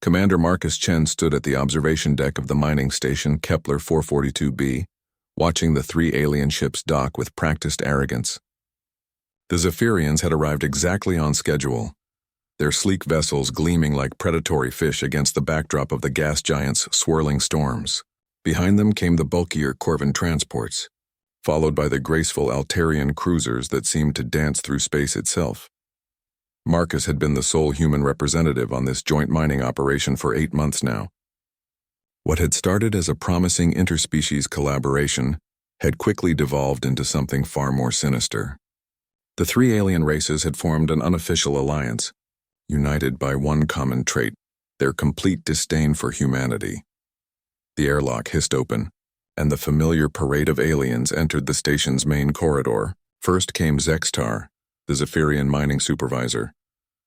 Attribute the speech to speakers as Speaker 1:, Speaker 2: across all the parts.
Speaker 1: Commander Marcus Chen stood at the observation deck of the mining station Kepler 442b, watching the three alien ships dock with practiced arrogance. The Zephyrians had arrived exactly on schedule, their sleek vessels gleaming like predatory fish against the backdrop of the gas giant's swirling storms. Behind them came the bulkier Corvin transports, followed by the graceful Altarian cruisers that seemed to dance through space itself. Marcus had been the sole human representative on this joint mining operation for 8 months now. What had started as a promising interspecies collaboration had quickly devolved into something far more sinister. The three alien races had formed an unofficial alliance, united by one common trait, their complete disdain for humanity. The airlock hissed open, and the familiar parade of aliens entered the station's main corridor. First came Zextar, the Zephyrian mining supervisor.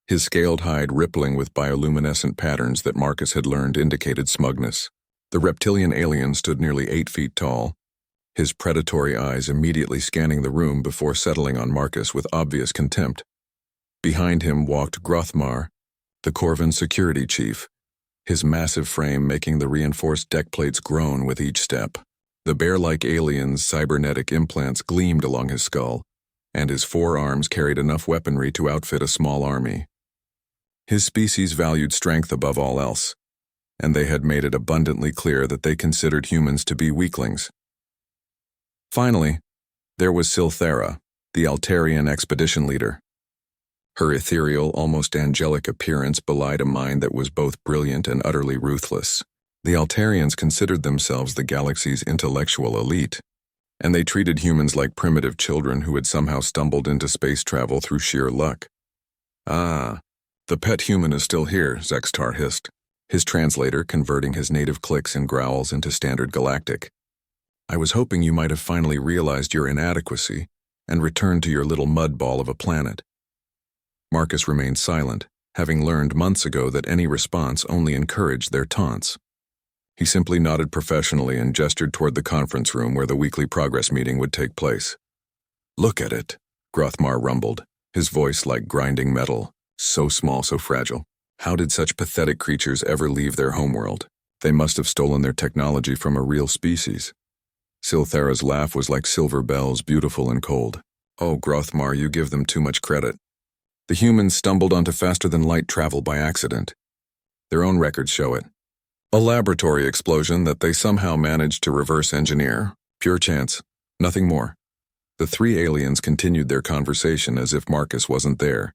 Speaker 1: His scaled hide rippling with bioluminescent patterns that Marcus had learned indicated smugness. The reptilian alien stood nearly 8 feet tall, his predatory eyes immediately scanning the room before settling on Marcus with obvious contempt. Behind him walked Grothmar, the Corvin security chief, his massive frame making the reinforced deck plates groan with each step. The bear-like alien's cybernetic implants gleamed along his skull, and his 4 arms carried enough weaponry to outfit a small army. His species valued strength above all else, and they had made it abundantly clear that they considered humans to be weaklings. Finally, there was Silthera, the Altarian expedition leader. Her ethereal, almost angelic appearance belied a mind that was both brilliant and utterly ruthless. The Altarians considered themselves the galaxy's intellectual elite, and they treated humans like primitive children who had somehow stumbled into space travel through sheer luck. "Ah, the pet human is still here," Zextar hissed, his translator converting his native clicks and growls into standard galactic. "I was hoping you might have finally realized your inadequacy and returned to your little mud ball of a planet." Marcus remained silent, having learned months ago that any response only encouraged their taunts. He simply nodded professionally and gestured toward the conference room where the weekly progress meeting would take place. "Look at it," Grothmar rumbled, his voice like grinding metal, so small, so fragile. "How did such pathetic creatures ever leave their homeworld? They must have stolen their technology from a real species." Silthera's laugh was like silver bells, beautiful and cold. "Oh, Grothmar, you give them too much credit. The humans stumbled onto faster-than-light travel by accident. Their own records show it. A laboratory explosion that they somehow managed to reverse engineer. Pure chance. Nothing more." The three aliens continued their conversation as if Marcus wasn't there,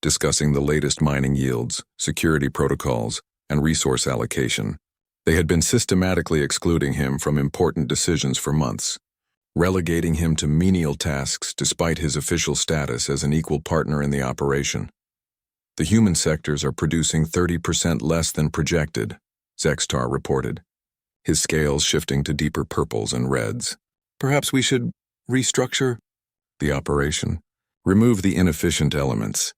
Speaker 1: discussing the latest mining yields, security protocols, and resource allocation. They had been systematically excluding him from important decisions for months, relegating him to menial tasks despite his official status as an equal partner in the operation. "The human sectors are producing 30% less than projected," Zextar reported, his scales shifting to deeper purples and reds. "Perhaps we should restructure the operation, remove the inefficient elements."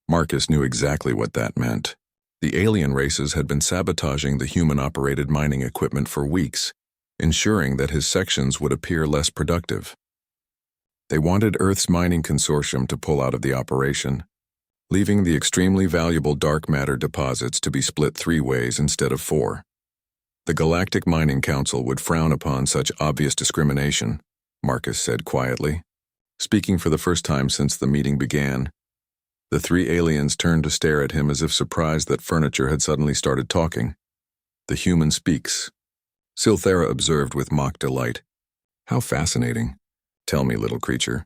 Speaker 1: Marcus knew exactly what that meant. The alien races had been sabotaging the human-operated mining equipment for weeks, ensuring that his sections would appear less productive. They wanted Earth's mining consortium to pull out of the operation, leaving the extremely valuable dark matter deposits to be split 3 ways instead of 4. The Galactic Mining Council would frown upon such obvious discrimination, Marcus said quietly. Speaking for the first time since the meeting began, the 3 aliens turned to stare at him as if surprised that furniture had suddenly started talking. "The human speaks," Silthera observed with mock delight. "How fascinating. Tell me, little creature,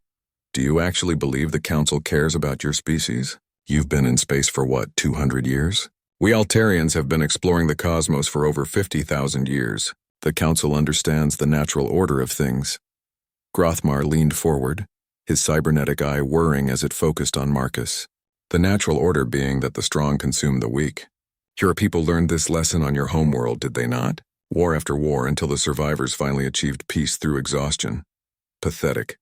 Speaker 1: do you actually believe the Council cares about your species? You've been in space for what, 200 years? We Altarians have been exploring the cosmos for over 50,000 years. The Council understands the natural order of things." Grothmar leaned forward, his cybernetic eye whirring as it focused on Marcus. "The natural order being that the strong consume the weak. Your people learned this lesson on your homeworld, did they not? War after war until the survivors finally achieved peace through exhaustion. Pathetic."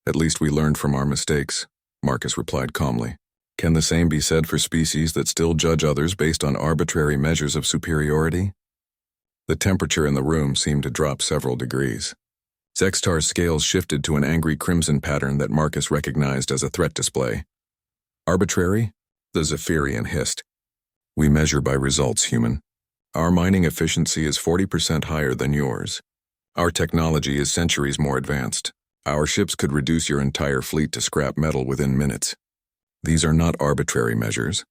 Speaker 1: "At least we learned from our mistakes," Marcus replied calmly. "Can the same be said for species that still judge others based on arbitrary measures of superiority?" The temperature in the room seemed to drop several degrees. Zextar's scales shifted to an angry crimson pattern that Marcus recognized as a threat display. "Arbitrary?" the Zephyrian hissed. We measure by results, human. Our mining efficiency is 40% higher than yours. Our technology is centuries more advanced. Our ships could reduce your entire fleet to scrap metal within minutes. These are not arbitrary measures.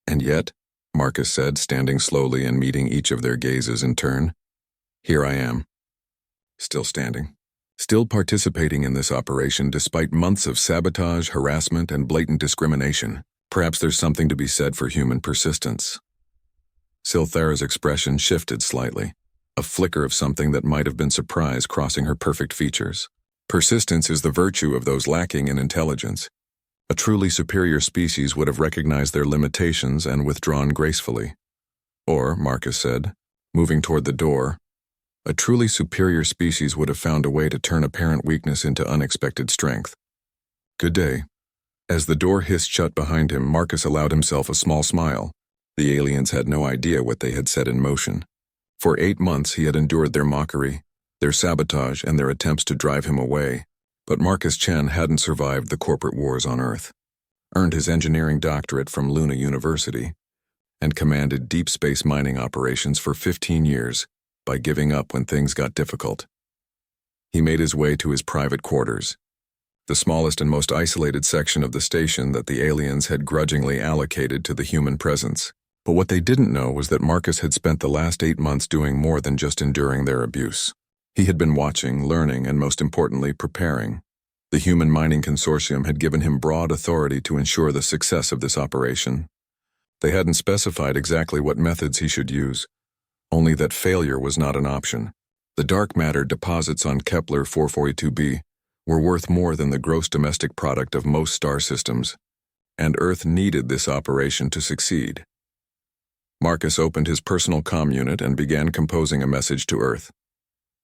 Speaker 1: And yet, Marcus said, standing slowly and meeting each of their gazes in turn, here I am. Still standing. Still participating in this operation despite months of sabotage, harassment, and blatant discrimination. Perhaps there's something to be said for human persistence. Silthara's expression shifted slightly, a flicker of something that might have been surprise crossing her perfect features. Persistence is the virtue of those lacking in intelligence. A truly superior species would have recognized their limitations and withdrawn gracefully. Or, Marcus said, moving toward the door, a truly superior species would have found a way to turn apparent weakness into unexpected strength. Good day. As the door hissed shut behind him, Marcus allowed himself a small smile. The aliens had no idea what they had set in motion. For 8 months he had endured their mockery, their sabotage, and their attempts to drive him away. But Marcus Chen hadn't survived the corporate wars on Earth, earned his engineering doctorate from Luna University, and commanded deep space mining operations for 15 years by giving up when things got difficult. He made his way to his private quarters, the smallest and most isolated section of the station that the aliens had grudgingly allocated to the human presence. But what they didn't know was that Marcus had spent the last 8 months doing more than just enduring their abuse. He had been watching, learning, and most importantly, preparing. The Human Mining Consortium had given him broad authority to ensure the success of this operation. They hadn't specified exactly what methods he should use, only that failure was not an option. The dark matter deposits on Kepler 442b were worth more than the gross domestic product of most star systems, and Earth needed this operation to succeed. Marcus opened his personal comm unit and began composing a message to Earth.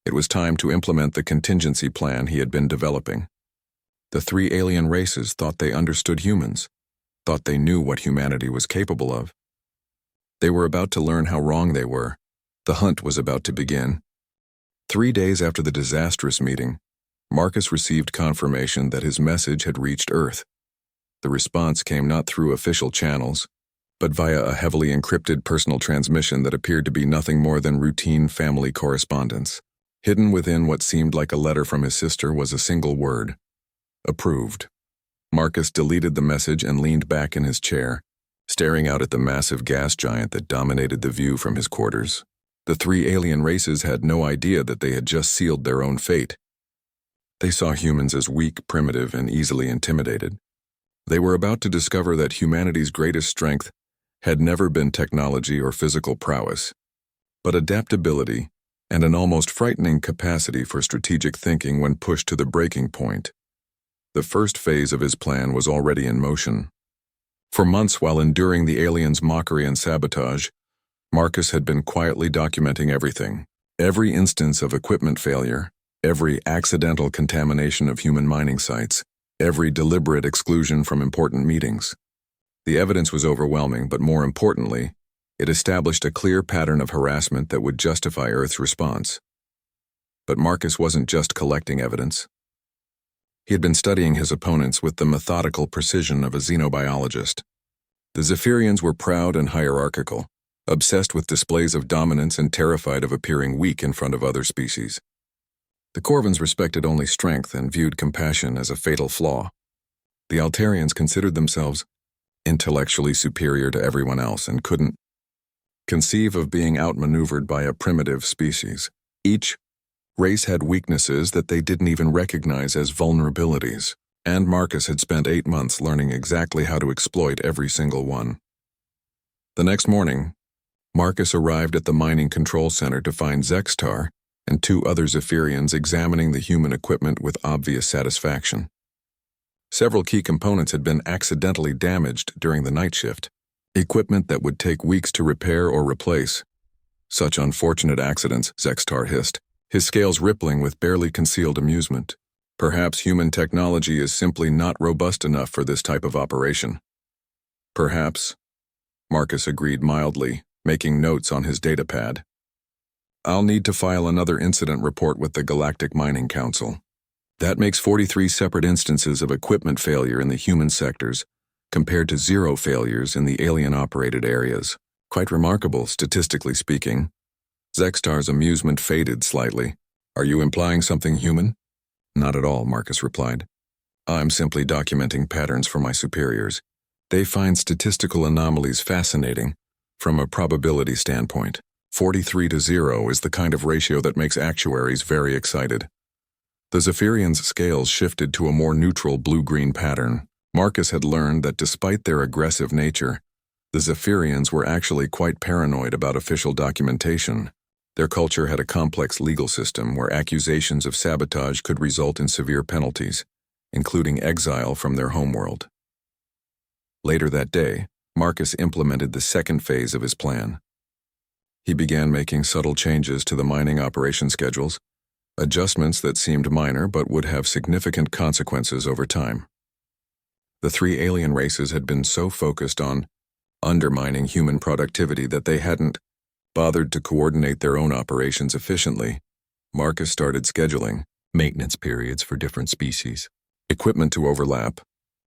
Speaker 1: It was time to implement the contingency plan he had been developing. The 3 alien races thought they understood humans, thought they knew what humanity was capable of. They were about to learn how wrong they were. The hunt was about to begin. 3 days after the disastrous meeting, Marcus received confirmation that his message had reached Earth. The response came not through official channels, but via a heavily encrypted personal transmission that appeared to be nothing more than routine family correspondence. Hidden within what seemed like a letter from his sister was a single word: approved. Marcus deleted the message and leaned back in his chair, staring out at the massive gas giant that dominated the view from his quarters. The 3 alien races had no idea that they had just sealed their own fate. They saw humans as weak, primitive, and easily intimidated. They were about to discover that humanity's greatest strength had never been technology or physical prowess, but adaptability and an almost frightening capacity for strategic thinking when pushed to the breaking point. The first phase of his plan was already in motion. For months, while enduring the aliens' mockery and sabotage, Marcus had been quietly documenting everything. Every instance of equipment failure, every accidental contamination of human mining sites, every deliberate exclusion from important meetings. The evidence was overwhelming, but more importantly, it established a clear pattern of harassment that would justify Earth's response. But Marcus wasn't just collecting evidence. He had been studying his opponents with the methodical precision of a xenobiologist. The Zephyrians were proud and hierarchical, obsessed with displays of dominance and terrified of appearing weak in front of other species. The Corvins respected only strength and viewed compassion as a fatal flaw. The Altarians considered themselves intellectually superior to everyone else and couldn't conceive of being outmaneuvered by a primitive species. Each race had weaknesses that they didn't even recognize as vulnerabilities, and Marcus had spent 8 months learning exactly how to exploit every single one. The next morning, Marcus arrived at the mining control center to find Zextar and 2 other Zephyrians examining the human equipment with obvious satisfaction. Several key components had been accidentally damaged during the night shift, equipment that would take weeks to repair or replace. Such unfortunate accidents, Zextar hissed, his scales rippling with barely concealed amusement. Perhaps human technology is simply not robust enough for this type of operation. Perhaps, Marcus agreed mildly, making notes on his datapad. I'll need to file another incident report with the Galactic Mining Council. That makes 43 separate instances of equipment failure in the human sectors, compared to 0 failures in the alien-operated areas. Quite remarkable, statistically speaking. Zextar's amusement faded slightly. Are you implying something human? Not at all, Marcus replied. I'm simply documenting patterns for my superiors. They find statistical anomalies fascinating from a probability standpoint. 43-0 is the kind of ratio that makes actuaries very excited. The Zephyrians' scales shifted to a more neutral blue-green pattern. Marcus had learned that despite their aggressive nature, the Zephyrians were actually quite paranoid about official documentation. Their culture had a complex legal system where accusations of sabotage could result in severe penalties, including exile from their homeworld. Later that day, Marcus implemented the second phase of his plan. He began making subtle changes to the mining operation schedules, adjustments that seemed minor but would have significant consequences over time. The three alien races had been so focused on undermining human productivity that they hadn't bothered to coordinate their own operations efficiently. Marcus started scheduling maintenance periods for different species, equipment to overlap,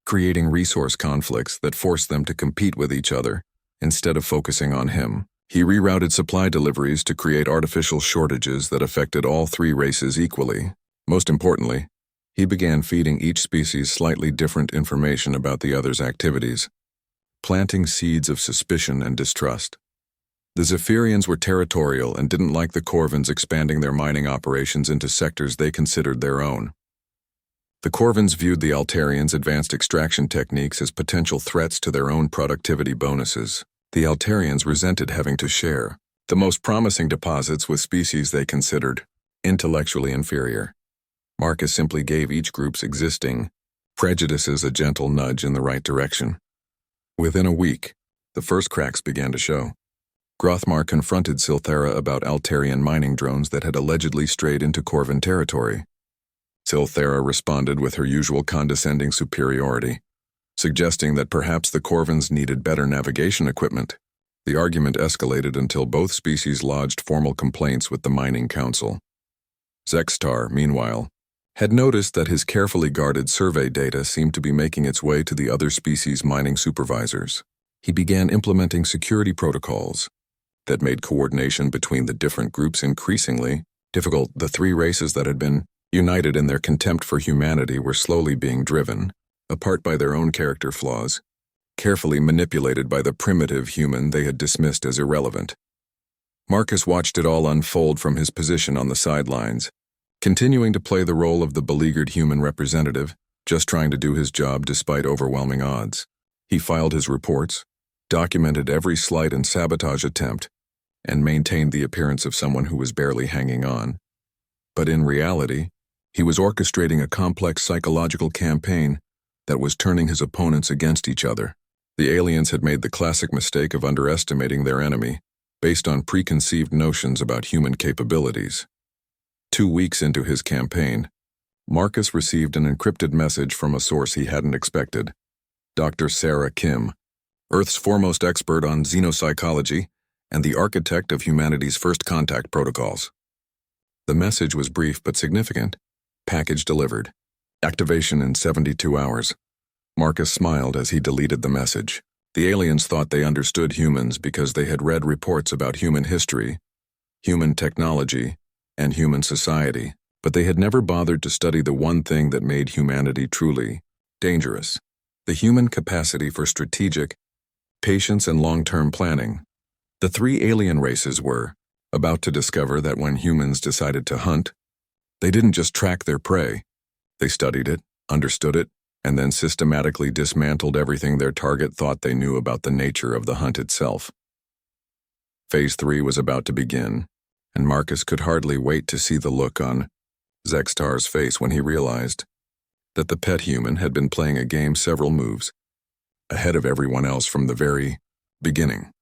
Speaker 1: creating resource conflicts that forced them to compete with each other instead of focusing on him. He rerouted supply deliveries to create artificial shortages that affected all three races equally. Most importantly, he began feeding each species slightly different information about the other's activities, planting seeds of suspicion and distrust. The Zephyrians were territorial and didn't like the Corvins expanding their mining operations into sectors they considered their own. The Corvins viewed the Altarians' advanced extraction techniques as potential threats to their own productivity bonuses. The Altarians resented having to share the most promising deposits with species they considered intellectually inferior. Marcus simply gave each group's existing prejudices a gentle nudge in the right direction. Within a week, the first cracks began to show. Grothmar confronted Silthera about Altarian mining drones that had allegedly strayed into Corvin territory. Silthera responded with her usual condescending superiority, suggesting that perhaps the Corvins needed better navigation equipment. The argument escalated until both species lodged formal complaints with the Mining Council. Zextar, meanwhile, had noticed that his carefully guarded survey data seemed to be making its way to the other species' mining supervisors. He began implementing security protocols that made coordination between the different groups increasingly difficult. The three races that had been united in their contempt for humanity were slowly being driven apart by their own character flaws, carefully manipulated by the primitive human they had dismissed as irrelevant. Marcus watched it all unfold from his position on the sidelines, continuing to play the role of the beleaguered human representative, just trying to do his job despite overwhelming odds. He filed his reports, documented every slight and sabotage attempt, and maintained the appearance of someone who was barely hanging on. But in reality, he was orchestrating a complex psychological campaign that was turning his opponents against each other. The aliens had made the classic mistake of underestimating their enemy, based on preconceived notions about human capabilities. 2 weeks into his campaign, Marcus received an encrypted message from a source he hadn't expected. Dr. Sarah Kim, Earth's foremost expert on xenopsychology and the architect of humanity's first contact protocols. The message was brief but significant. Package delivered. Activation in 72 hours. Marcus smiled as he deleted the message. The aliens thought they understood humans because they had read reports about human history, human technology, and human society, but they had never bothered to study the one thing that made humanity truly dangerous: the human capacity for strategic patience and long-term planning. The three alien races were about to discover that when humans decided to hunt, they didn't just track their prey. They studied it, understood it, and then systematically dismantled everything their target thought they knew about the nature of the hunt itself. Phase 3 was about to begin, and Marcus could hardly wait to see the look on Zextar's face when he realized that the pet human had been playing a game several moves ahead of everyone else from the very beginning.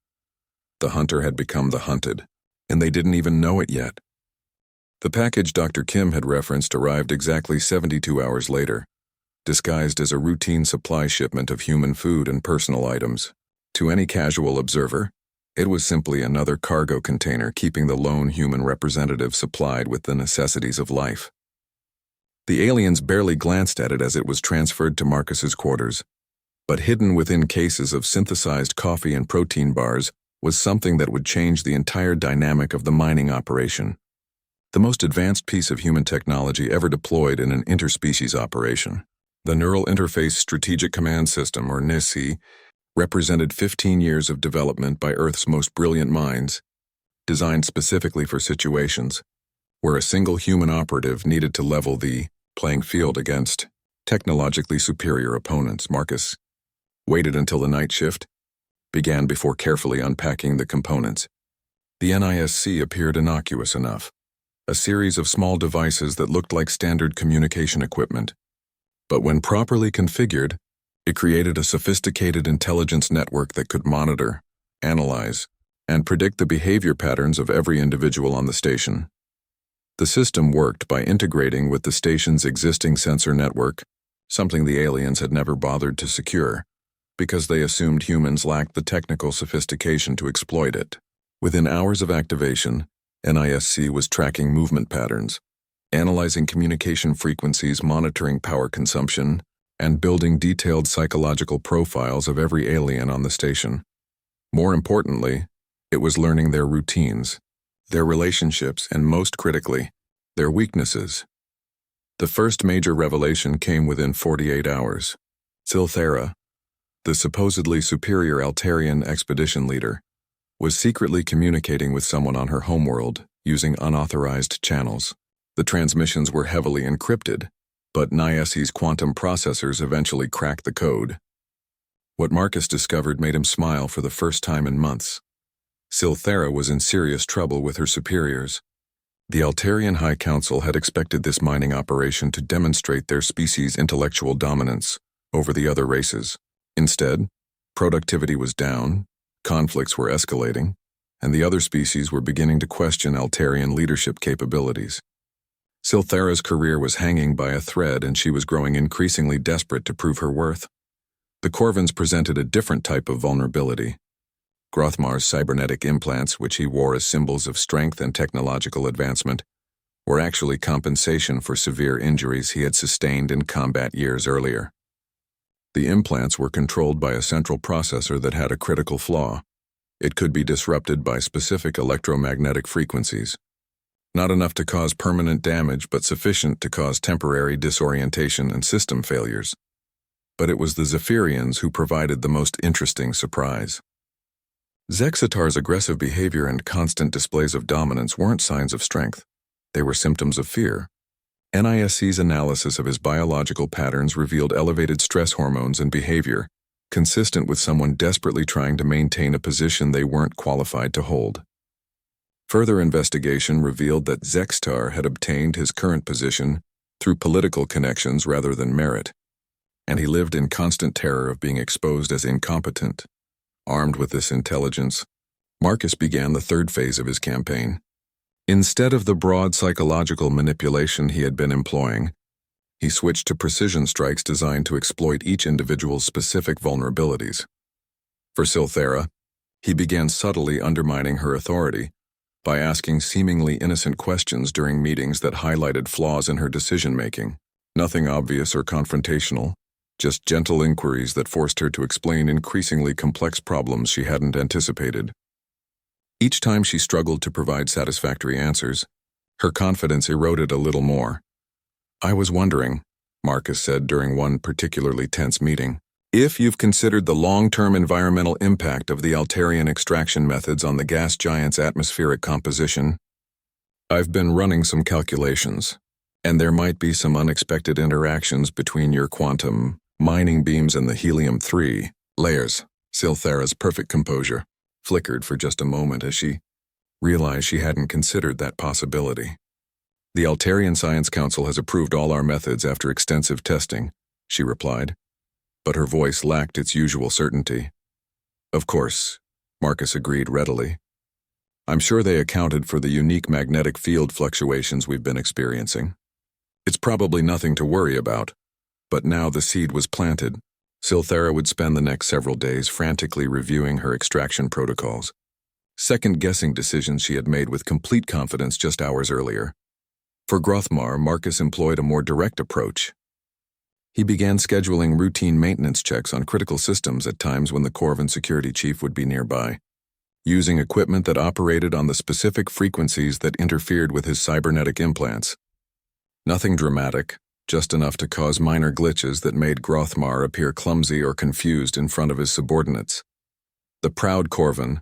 Speaker 1: The hunter had become the hunted, and they didn't even know it yet. The package Dr. Kim had referenced arrived exactly 72 hours later, disguised as a routine supply shipment of human food and personal items. To any casual observer, it was simply another cargo container keeping the lone human representative supplied with the necessities of life. The aliens barely glanced at it as it was transferred to Marcus's quarters, but hidden within cases of synthesized coffee and protein bars was something that would change the entire dynamic of the mining operation. The most advanced piece of human technology ever deployed in an interspecies operation. The Neural Interface Strategic Command System, or NISC, represented 15 years of development by Earth's most brilliant minds, designed specifically for situations where a single human operative needed to level the playing field against technologically superior opponents. Marcus waited until the night shift began before carefully unpacking the components. The NISC appeared innocuous enough, a series of small devices that looked like standard communication equipment. But when properly configured, it created a sophisticated intelligence network that could monitor, analyze, and predict the behavior patterns of every individual on the station. The system worked by integrating with the station's existing sensor network, something the aliens had never bothered to secure, because they assumed humans lacked the technical sophistication to exploit it. Within hours of activation, NISC was tracking movement patterns, analyzing communication frequencies, monitoring power consumption, and building detailed psychological profiles of every alien on the station. More importantly, it was learning their routines, their relationships, and most critically, their weaknesses. The first major revelation came within 48 hours. Silthera, the supposedly superior Altarian expedition leader, was secretly communicating with someone on her homeworld using unauthorized channels. The transmissions were heavily encrypted, but NISC's quantum processors eventually cracked the code. What Marcus discovered made him smile for the first time in months. Silthera was in serious trouble with her superiors. The Altarian High Council had expected this mining operation to demonstrate their species' intellectual dominance over the other races. Instead, productivity was down, conflicts were escalating, and the other species were beginning to question Altarian leadership capabilities. Silthera's career was hanging by a thread, and she was growing increasingly desperate to prove her worth. The Corvins presented a different type of vulnerability. Grothmar's cybernetic implants, which he wore as symbols of strength and technological advancement, were actually compensation for severe injuries he had sustained in combat years earlier. The implants were controlled by a central processor that had a critical flaw. It could be disrupted by specific electromagnetic frequencies. Not enough to cause permanent damage, but sufficient to cause temporary disorientation and system failures. But it was the Zephyrians who provided the most interesting surprise. Zexitar's aggressive behavior and constant displays of dominance weren't signs of strength. They were symptoms of fear. NISC's analysis of his biological patterns revealed elevated stress hormones and behavior, consistent with someone desperately trying to maintain a position they weren't qualified to hold. Further investigation revealed that Zexitar had obtained his current position through political connections rather than merit, and he lived in constant terror of being exposed as incompetent. Armed with this intelligence, Marcus began the third phase of his campaign. Instead of the broad psychological manipulation he had been employing, he switched to precision strikes designed to exploit each individual's specific vulnerabilities. For Silthera, he began subtly undermining her authority by asking seemingly innocent questions during meetings that highlighted flaws in her decision-making. Nothing obvious or confrontational, just gentle inquiries that forced her to explain increasingly complex problems she hadn't anticipated. Each time she struggled to provide satisfactory answers, her confidence eroded a little more. "I was wondering," Marcus said during one particularly tense meeting, "if you've considered the long-term environmental impact of the Altarian extraction methods on the gas giant's atmospheric composition. I've been running some calculations, and there might be some unexpected interactions between your quantum mining beams and the helium-3 layers." Silthera's perfect composure flickered for just a moment as she realized she hadn't considered that possibility. "The Altarian Science Council has approved all our methods after extensive testing," she replied, but her voice lacked its usual certainty. "Of course," Marcus agreed readily. "I'm sure they accounted for the unique magnetic field fluctuations we've been experiencing. It's probably nothing to worry about." But now the seed was planted. Silthera would spend the next several days frantically reviewing her extraction protocols, second-guessing decisions she had made with complete confidence just hours earlier. For Grothmar, Marcus employed a more direct approach. He began scheduling routine maintenance checks on critical systems at times when the Corvin security chief would be nearby. using equipment that operated on the specific frequencies that interfered with his cybernetic implants. Nothing dramatic, just enough to cause minor glitches that made Grothmar appear clumsy or confused in front of his subordinates. The proud Corvin,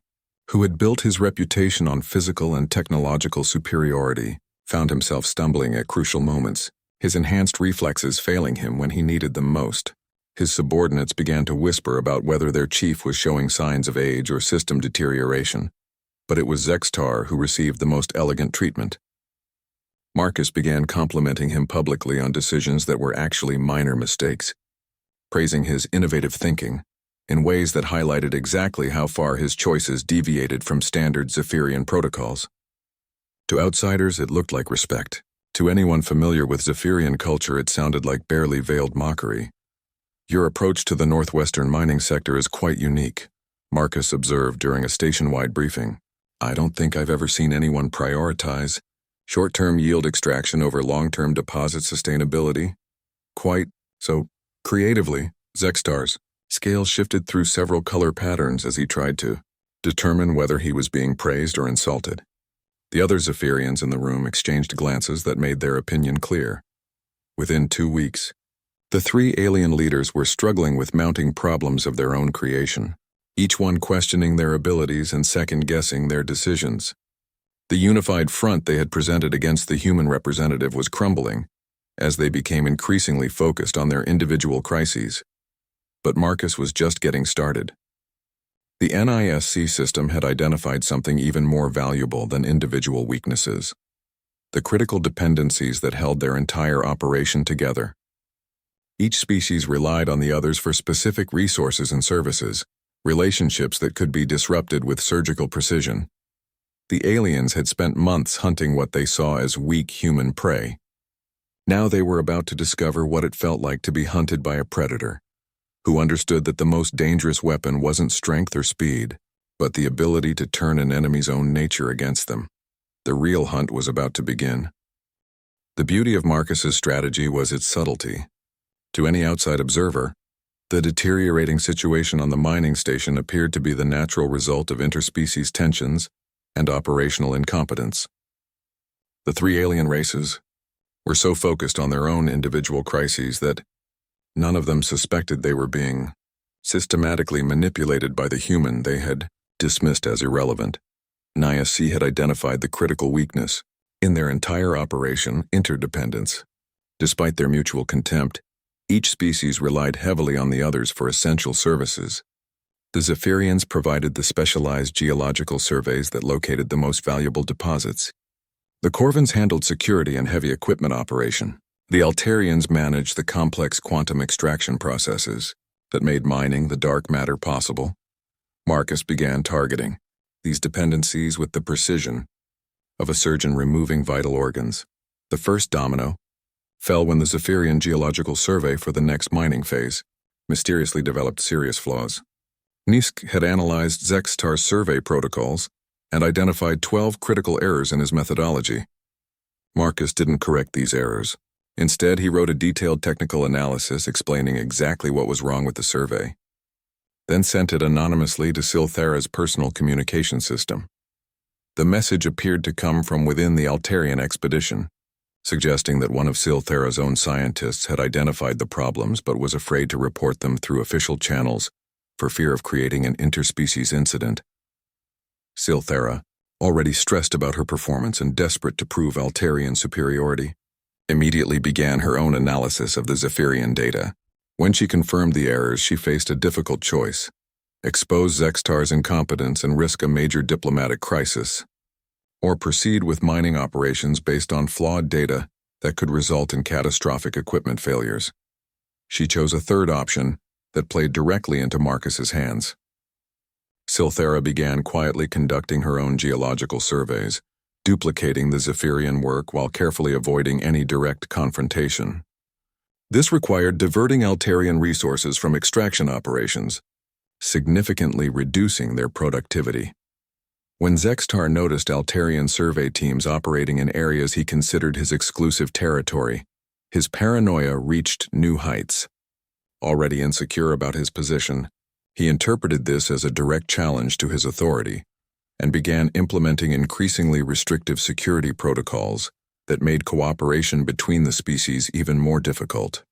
Speaker 1: who had built his reputation on physical and technological superiority, found himself stumbling at crucial moments, his enhanced reflexes failing him when he needed them most. His subordinates began to whisper about whether their chief was showing signs of age or system deterioration, but it was Zextar who received the most elegant treatment. Marcus began complimenting him publicly on decisions that were actually minor mistakes, praising his innovative thinking in ways that highlighted exactly how far his choices deviated from standard Zephyrian protocols. To outsiders, it looked like respect. To anyone familiar with Zephyrian culture, it sounded like barely veiled mockery. "Your approach to the northwestern mining sector is quite unique," Marcus observed during a station-wide briefing. "I don't think I've ever seen anyone prioritize short-term yield extraction over long-term deposit sustainability quite so creatively." Zextar's scale shifted through several color patterns as he tried to determine whether he was being praised or insulted. The other Zephyrians in the room exchanged glances that made their opinion clear. Within 2 weeks, the 3 alien leaders were struggling with mounting problems of their own creation, each one questioning their abilities and second-guessing their decisions. The unified front they had presented against the human representative was crumbling, as they became increasingly focused on their individual crises. But Marcus was just getting started. The NISC system had identified something even more valuable than individual weaknesses: the critical dependencies that held their entire operation together. Each species relied on the others for specific resources and services, relationships that could be disrupted with surgical precision. The aliens had spent months hunting what they saw as weak human prey. Now they were about to discover what it felt like to be hunted by a predator, who understood that the most dangerous weapon wasn't strength or speed, but the ability to turn an enemy's own nature against them. The real hunt was about to begin. The beauty of Marcus's strategy was its subtlety. To any outside observer, the deteriorating situation on the mining station appeared to be the natural result of interspecies tensions and operational incompetence. The 3 alien races were so focused on their own individual crises that none of them suspected they were being systematically manipulated by the human they had dismissed as irrelevant. NISC had identified the critical weakness in their entire operation: interdependence. Despite their mutual contempt, each species relied heavily on the others for essential services. The Zephyrians provided the specialized geological surveys that located the most valuable deposits. The Corvins handled security and heavy equipment operation. The Altarians managed the complex quantum extraction processes that made mining the dark matter possible. Marcus began targeting these dependencies with the precision of a surgeon removing vital organs. The first domino fell when the Zephyrian geological survey for the next mining phase mysteriously developed serious flaws. Nisk had analyzed Zextar's survey protocols and identified 12 critical errors in his methodology. Marcus didn't correct these errors. Instead, he wrote a detailed technical analysis explaining exactly what was wrong with the survey, then sent it anonymously to Silthera's personal communication system. The message appeared to come from within the Altarian expedition, suggesting that one of Silthera's own scientists had identified the problems but was afraid to report them through official channels for fear of creating an interspecies incident. Silthera, already stressed about her performance and desperate to prove Altarian superiority, immediately began her own analysis of the Zephyrian data. When she confirmed the errors, she faced a difficult choice: expose Zextar's incompetence and risk a major diplomatic crisis, or proceed with mining operations based on flawed data that could result in catastrophic equipment failures. She chose a third option that played directly into Marcus's hands. Silthera began quietly conducting her own geological surveys, duplicating the Zephyrian work while carefully avoiding any direct confrontation. This required diverting Altarian resources from extraction operations, significantly reducing their productivity. When Zextar noticed Altarian survey teams operating in areas he considered his exclusive territory, his paranoia reached new heights. Already insecure about his position, he interpreted this as a direct challenge to his authority. and began implementing increasingly restrictive security protocols that made cooperation between the species even more difficult.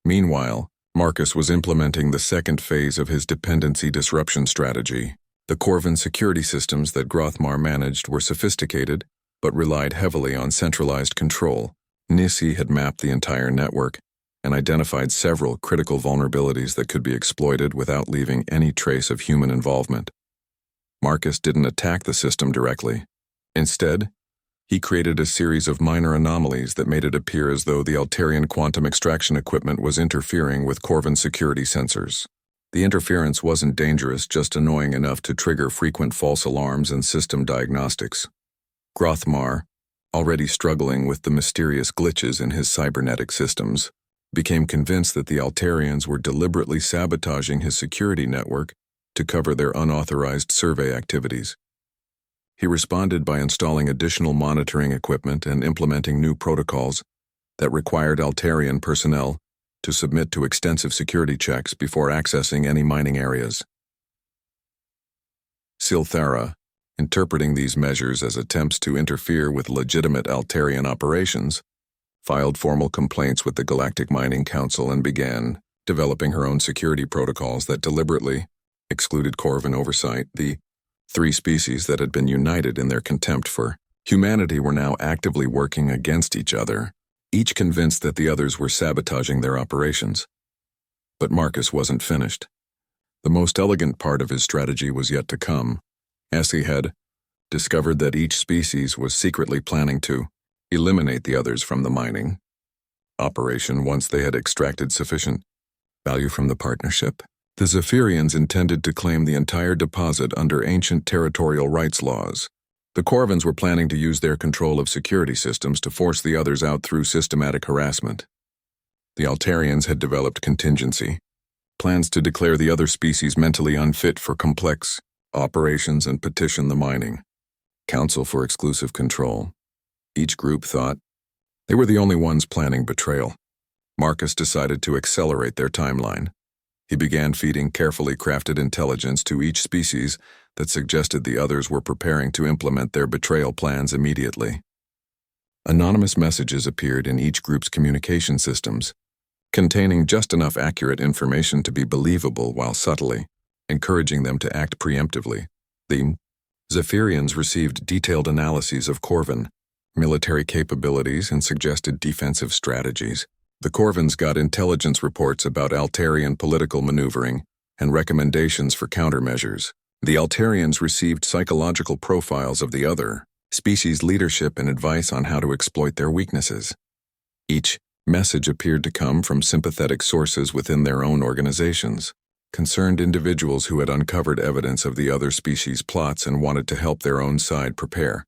Speaker 1: Meanwhile, Marcus was implementing the second phase of his dependency disruption strategy. The Corvin security systems that Grothmar managed were sophisticated, but relied heavily on centralized control. Nissi had mapped the entire network and identified several critical vulnerabilities that could be exploited without leaving any trace of human involvement. Marcus didn't attack the system directly. Instead, he created a series of minor anomalies that made it appear as though the Altarian quantum extraction equipment was interfering with Corvin security sensors. The interference wasn't dangerous, just annoying enough to trigger frequent false alarms and system diagnostics. Grothmar, already struggling with the mysterious glitches in his cybernetic systems, became convinced that the Altarians were deliberately sabotaging his security network to cover their unauthorized survey activities. He responded by installing additional monitoring equipment and implementing new protocols that required Altarian personnel to submit to extensive security checks before accessing any mining areas. Silthara, interpreting these measures as attempts to interfere with legitimate Altarian operations, filed formal complaints with the Galactic Mining Council and began developing her own security protocols that deliberately excluded Corvin oversight. The three species that had been united in their contempt for humanity were now actively working against each other, each convinced that the others were sabotaging their operations. But Marcus wasn't finished. The most elegant part of his strategy was yet to come. Essie had discovered that each species was secretly planning to eliminate the others from the mining operation once they had extracted sufficient value from the partnership. The Zephyrians intended to claim the entire deposit under ancient territorial rights laws. The Corvins were planning to use their control of security systems to force the others out through systematic harassment. The Altarians had developed contingency plans to declare the other species mentally unfit for complex operations and petition the mining council for exclusive control. Each group thought they were the only ones planning betrayal. Marcus decided to accelerate their timeline. He began feeding carefully crafted intelligence to each species that suggested the others were preparing to implement their betrayal plans immediately. Anonymous messages appeared in each group's communication systems, containing just enough accurate information to be believable while subtly encouraging them to act preemptively. The Zephyrians received detailed analyses of Corvin military capabilities and suggested defensive strategies. The Corvins got intelligence reports about Altarian political maneuvering and recommendations for countermeasures. The Altarians received psychological profiles of the other species' leadership and advice on how to exploit their weaknesses. Each message appeared to come from sympathetic sources within their own organizations, concerned individuals who had uncovered evidence of the other species' plots and wanted to help their own side prepare.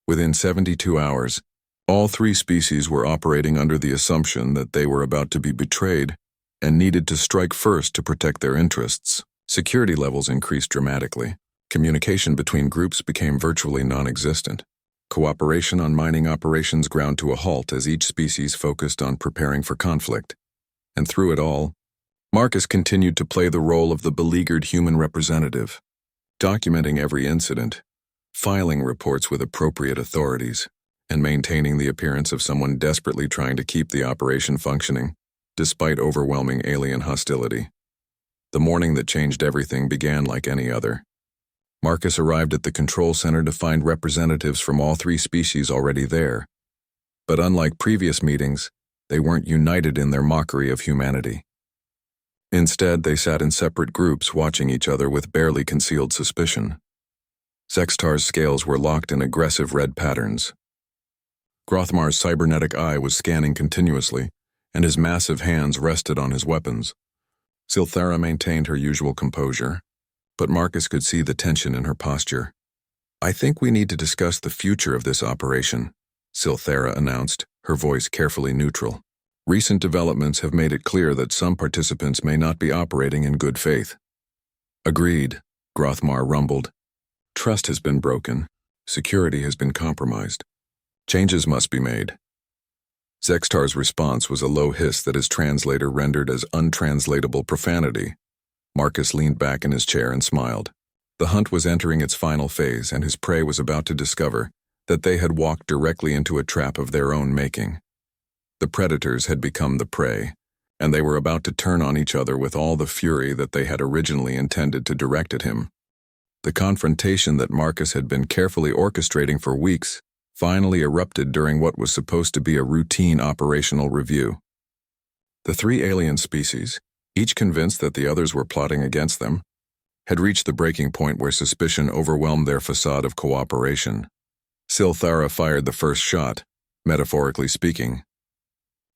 Speaker 1: Within 72 hours, all three species were operating under the assumption that they were about to be betrayed and needed to strike first to protect their interests. Security levels increased dramatically. Communication between groups became virtually non-existent. Cooperation on mining operations ground to a halt as each species focused on preparing for conflict. And through it all, Marcus continued to play the role of the beleaguered human representative, documenting every incident, filing reports with appropriate authorities, and maintaining the appearance of someone desperately trying to keep the operation functioning, despite overwhelming alien hostility. The morning that changed everything began like any other. Marcus arrived at the control center to find representatives from all three species already there. But unlike previous meetings, they weren't united in their mockery of humanity. Instead, they sat in separate groups watching each other with barely concealed suspicion. Zextar's scales were locked in aggressive red patterns. Grothmar's cybernetic eye was scanning continuously, and his massive hands rested on his weapons. Silthara maintained her usual composure, but Marcus could see the tension in her posture. "I think we need to discuss the future of this operation," Silthara announced, her voice carefully neutral. "Recent developments have made it clear that some participants may not be operating in good faith." "Agreed," Grothmar rumbled. "Trust has been broken. Security has been compromised. Changes must be made." Zextar's response was a low hiss that his translator rendered as untranslatable profanity. Marcus leaned back in his chair and smiled. The hunt was entering its final phase, and his prey was about to discover that they had walked directly into a trap of their own making. The predators had become the prey, and they were about to turn on each other with all the fury that they had originally intended to direct at him. The confrontation that Marcus had been carefully orchestrating for weeks finally erupted during what was supposed to be a routine operational review. The three alien species, each convinced that the others were plotting against them, had reached the breaking point where suspicion overwhelmed their facade of cooperation. Silthara fired the first shot, metaphorically speaking.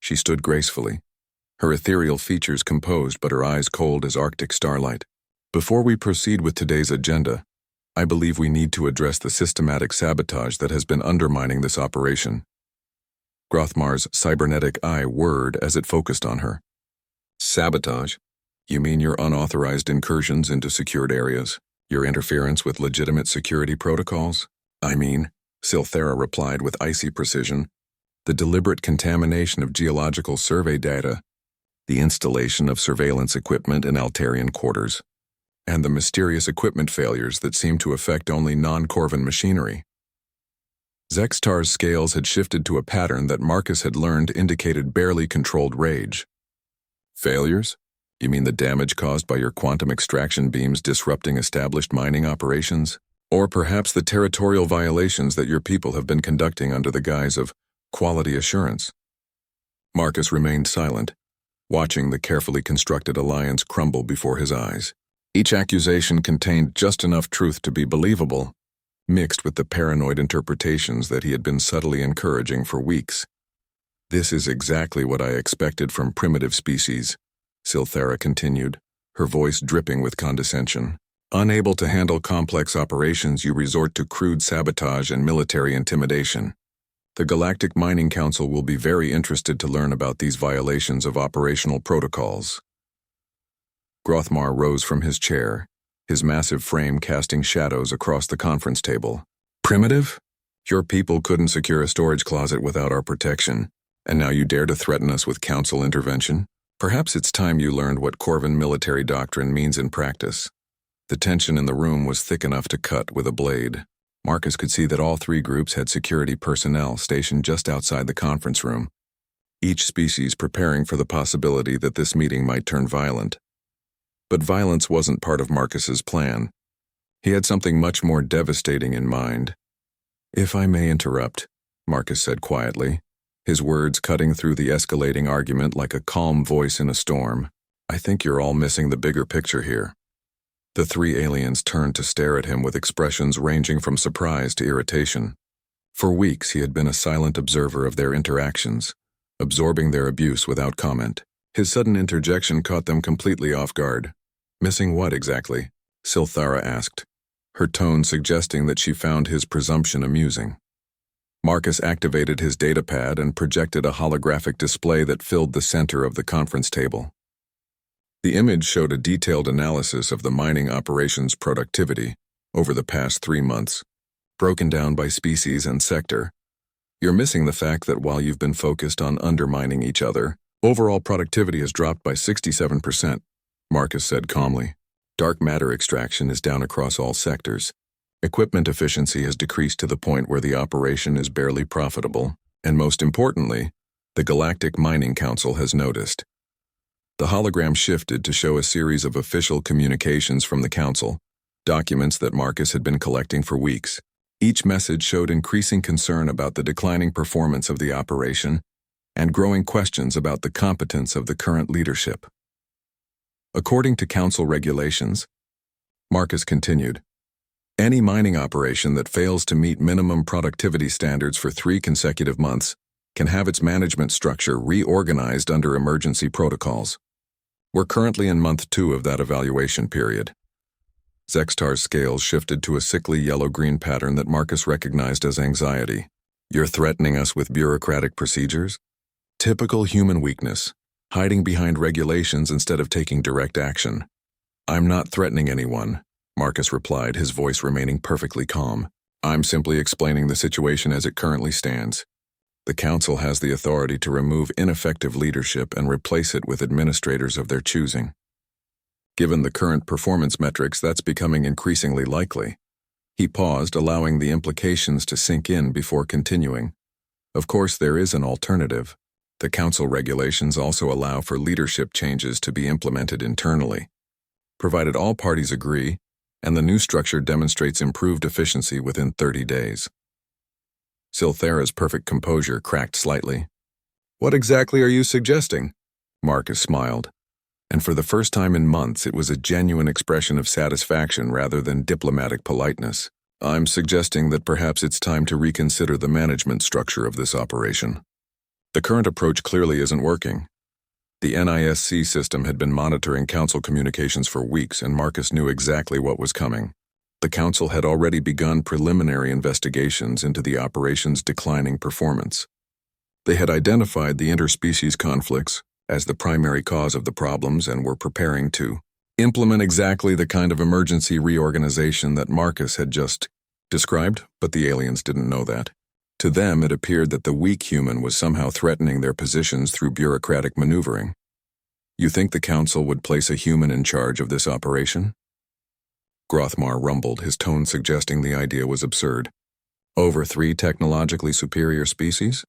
Speaker 1: She stood gracefully, her ethereal features composed but her eyes cold as Arctic starlight. Before we proceed with today's agenda, I believe we need to address the systematic sabotage that has been undermining this operation. Grothmar's cybernetic eye whirred as it focused on her. Sabotage? You mean your unauthorized incursions into secured areas? Your interference with legitimate security protocols? I mean, Silthara replied with icy precision, the deliberate contamination of geological survey data, the installation of surveillance equipment in Altarian quarters, and the mysterious equipment failures that seem to affect only non-Corvan machinery. Zextar's scales had shifted to a pattern that Marcus had learned indicated barely controlled rage. Failures? You mean the damage caused by your quantum extraction beams disrupting established mining operations? Or perhaps the territorial violations that your people have been conducting under the guise of quality assurance? Marcus remained silent, watching the carefully constructed alliance crumble before his eyes. Each accusation contained just enough truth to be believable, mixed with the paranoid interpretations that he had been subtly encouraging for weeks. This is exactly what I expected from primitive species, Silthara continued, her voice dripping with condescension. Unable to handle complex operations, you resort to crude sabotage and military intimidation. The Galactic Mining Council will be very interested to learn about these violations of operational protocols. Grothmar rose from his chair, his massive frame casting shadows across the conference table. Primitive? Your people couldn't secure a storage closet without our protection, and now you dare to threaten us with council intervention? Perhaps it's time you learned what Corvan military doctrine means in practice. The tension in the room was thick enough to cut with a blade. Marcus could see that all three groups had security personnel stationed just outside the conference room, each species preparing for the possibility that this meeting might turn violent. But violence wasn't part of Marcus's plan. He had something much more devastating in mind. If I may interrupt, Marcus said quietly, his words cutting through the escalating argument like a calm voice in a storm. I think you're all missing the bigger picture here. The three aliens turned to stare at him with expressions ranging from surprise to irritation. For weeks he had been a silent observer of their interactions, absorbing their abuse without comment. His sudden interjection caught them completely off guard. Missing what exactly? Silthara asked, her tone suggesting that she found his presumption amusing. Marcus activated his datapad and projected a holographic display that filled the center of the conference table. The image showed a detailed analysis of the mining operations productivity over the past 3 months, broken down by species and sector. You're missing the fact that while you've been focused on undermining each other, overall productivity has dropped by 67%, Marcus said calmly. Dark matter extraction is down across all sectors. Equipment efficiency has decreased to the point where the operation is barely profitable, and most importantly, the Galactic Mining Council has noticed. The hologram shifted to show a series of official communications from the council, documents that Marcus had been collecting for weeks. Each message showed increasing concern about the declining performance of the operation and growing questions about the competence of the current leadership. According to council regulations, Marcus continued, any mining operation that fails to meet minimum productivity standards for 3 consecutive months can have its management structure reorganized under emergency protocols. We're currently in month 2 of that evaluation period. Zextar's scales shifted to a sickly yellow-green pattern that Marcus recognized as anxiety. You're threatening us with bureaucratic procedures? Typical human weakness, hiding behind regulations instead of taking direct action. I'm not threatening anyone, Marcus replied, his voice remaining perfectly calm. I'm simply explaining the situation as it currently stands. The council has the authority to remove ineffective leadership and replace it with administrators of their choosing. Given the current performance metrics, that's becoming increasingly likely. He paused, allowing the implications to sink in before continuing. Of course, there is an alternative. The Council regulations also allow for leadership changes to be implemented internally, provided all parties agree, and the new structure demonstrates improved efficiency within 30 days. Silthera's perfect composure cracked slightly. "What exactly are you suggesting?" Marcus smiled, and for the first time in months it was a genuine expression of satisfaction rather than diplomatic politeness. "I'm suggesting that perhaps it's time to reconsider the management structure of this operation. The current approach clearly isn't working." The NISC system had been monitoring Council communications for weeks, and Marcus knew exactly what was coming. The Council had already begun preliminary investigations into the operation's declining performance. They had identified the interspecies conflicts as the primary cause of the problems and were preparing to implement exactly the kind of emergency reorganization that Marcus had just described, but the aliens didn't know that. To them, it appeared that the weak human was somehow threatening their positions through bureaucratic maneuvering. "You think the Council would place a human in charge of this operation?" Grothmar rumbled, his tone suggesting the idea was absurd. "Over 3 technologically superior species?